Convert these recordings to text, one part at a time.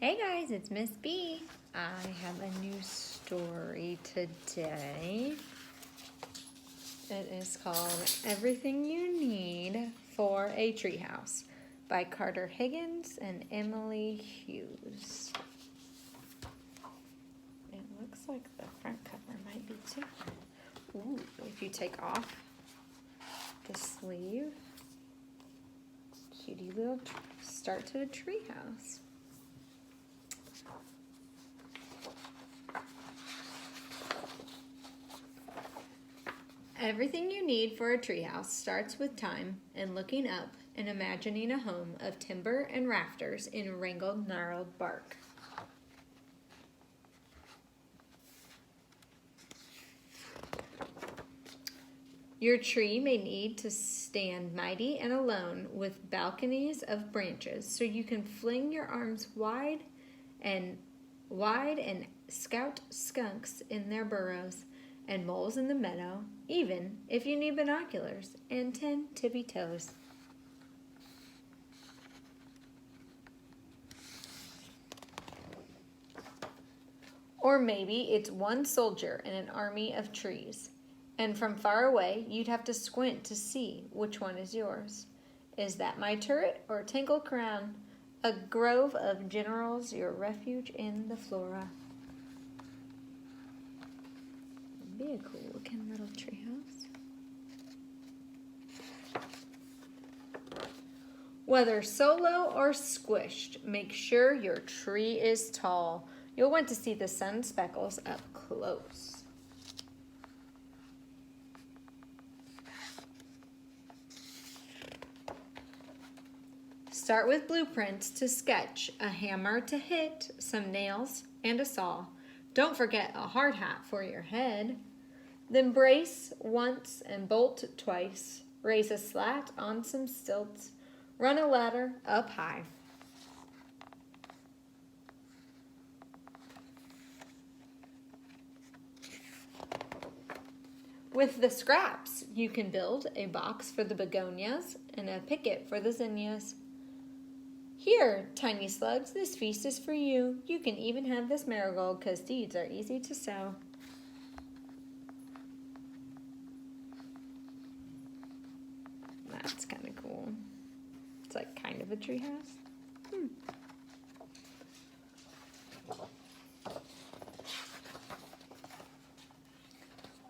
Hey guys, it's Miss B. I have a new story today. It is called Everything You Need for a Treehouse by Carter Higgins and Emily Hughes. It looks like the front cover might be too. Ooh, if you take off the sleeve, cutie little start to a treehouse. Everything you need for a treehouse starts with time and looking up and imagining a home of timber and rafters in wrinkled, gnarled bark. Your tree may need to stand mighty and alone with balconies of branches so you can fling your arms wide and scout skunks in their burrows and moles in the meadow, even if you need binoculars and 10 tippy toes. Or maybe it's one soldier in an army of trees, and from far away you'd have to squint to see which one is yours. Is that my turret or tinkle crown? A grove of generals, your refuge in the flora. Be a cool looking little treehouse. Whether solo or squished, make sure your tree is tall. You'll want to see the sun speckles up close. Start with blueprints to sketch, a hammer to hit, some nails, and a saw. Don't forget a hard hat for your head. Then brace once and bolt twice. Raise a slat on some stilts. Run a ladder up high. With the scraps, you can build a box for the begonias and a picket for the zinnias. Here, tiny slugs, this feast is for you. You can even have this marigold because seeds are easy to sow. That's kind of cool. It's like kind of a treehouse.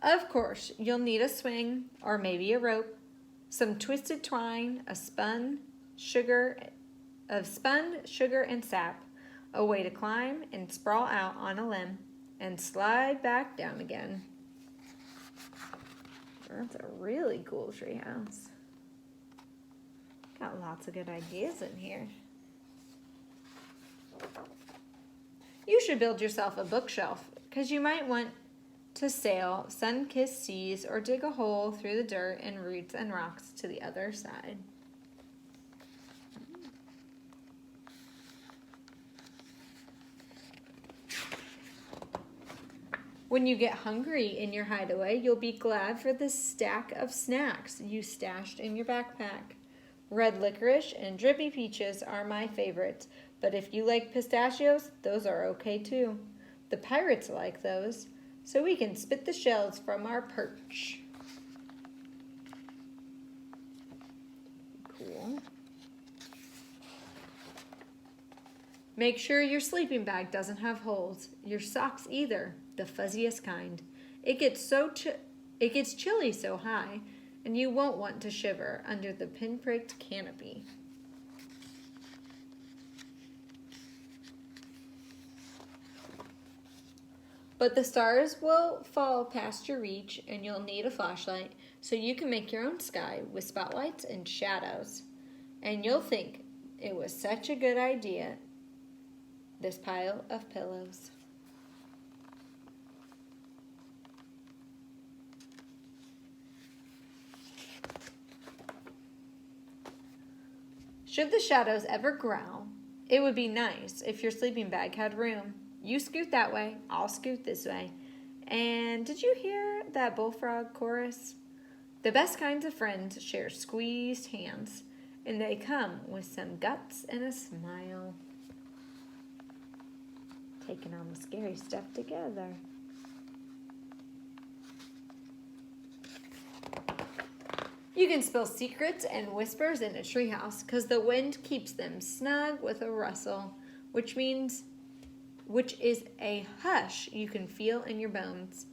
Of course, you'll need a swing or maybe a rope, some twisted twine, spun, sugar, and sap, a way to climb and sprawl out on a limb and slide back down again. That's a really cool treehouse. Got lots of good ideas in here. You should build yourself a bookshelf because you might want to sail sun-kissed seas or dig a hole through the dirt and roots and rocks to the other side. When you get hungry in your hideaway, you'll be glad for the stack of snacks you stashed in your backpack. Red licorice and drippy peaches are my favorites, but if you like pistachios, those are okay too. The pirates like those, so we can spit the shells from our perch. Cool. Make sure your sleeping bag doesn't have holes. Your socks either, the fuzziest kind. It gets chilly so high, and you won't want to shiver under the pinpricked canopy. But the stars will fall past your reach, and you'll need a flashlight so you can make your own sky with spotlights and shadows. And you'll think it was such a good idea, this pile of pillows. Should the shadows ever growl, it would be nice if your sleeping bag had room. You scoot that way, I'll scoot this way. And did you hear that bullfrog chorus? The best kinds of friends share squeezed hands, and they come with some guts and a smile. Taking all the scary stuff together. You can spill secrets and whispers in a treehouse because the wind keeps them snug with a rustle, which is a hush you can feel in your bones.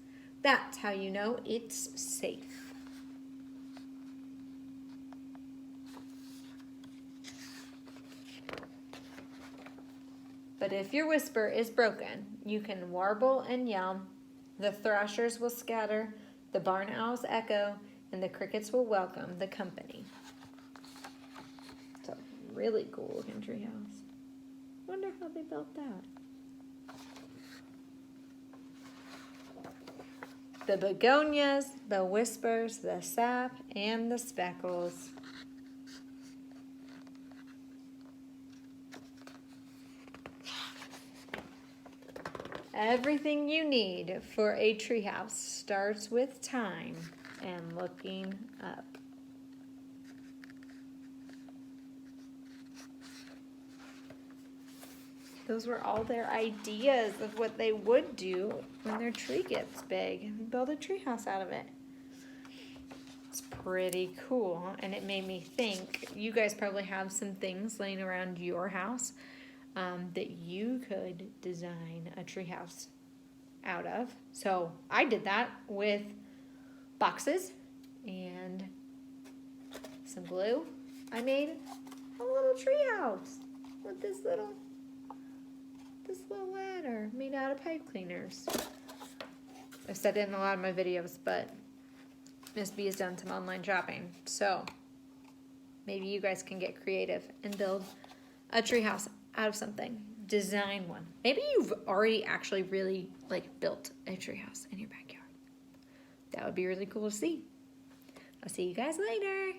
That's how you know it's safe. But if your whisper is broken, you can warble and yell. The thrashers will scatter, the barn owls echo, and the crickets will welcome the company. It's a really cool looking treehouse. Wonder how they built that. The begonias, the whispers, the sap, and the speckles. Everything you need for a treehouse starts with time and looking up. Those were all their ideas of what they would do when their tree gets big and build a treehouse out of it. It's pretty cool, and it made me think, you guys probably have some things laying around your house that you could design a treehouse out of. So I did that with boxes and some glue. I made a little treehouse with this little ladder made out of pipe cleaners. I've said it in a lot of my videos, but Miss B has done some online shopping, so maybe you guys can get creative and build a treehouse out of something. Design one. Maybe you've already actually really built a treehouse in your backyard. That would be really cool to see. I'll see you guys later.